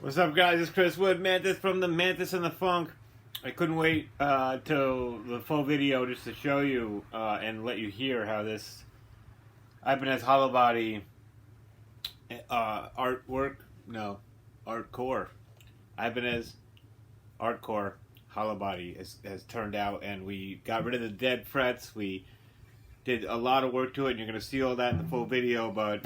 What's up, guys? It's Chris Wood, Mantis from the Mantis and the Funk. I couldn't wait till the full video just to show you and let you hear how this Ibanez hollow body artcore Ibanez Artcore hollow body has turned out, and we got rid of the dead frets. We did a lot of work to it, and you're going to see all that in the full video, but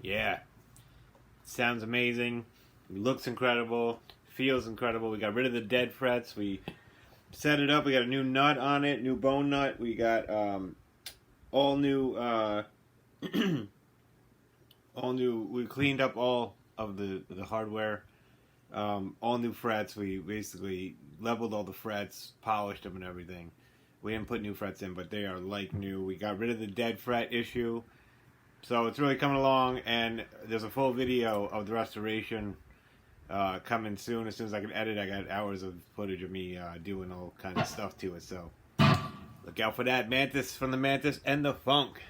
yeah, sounds amazing, looks incredible, feels incredible. We got rid of the dead frets, we set it up, we got a new nut on it, new bone nut, we got all new, we cleaned up all of the hardware, all new frets. We basically leveled all the frets, polished them and everything. We didn't put new frets in, but they are like new. We got rid of the dead fret issue. So it's really coming along, and there's a full video of the restoration coming soon. As soon as I can edit, I got hours of footage of me doing all kinds of stuff to it. So look out for that. Mantis from the Mantis and the Funk.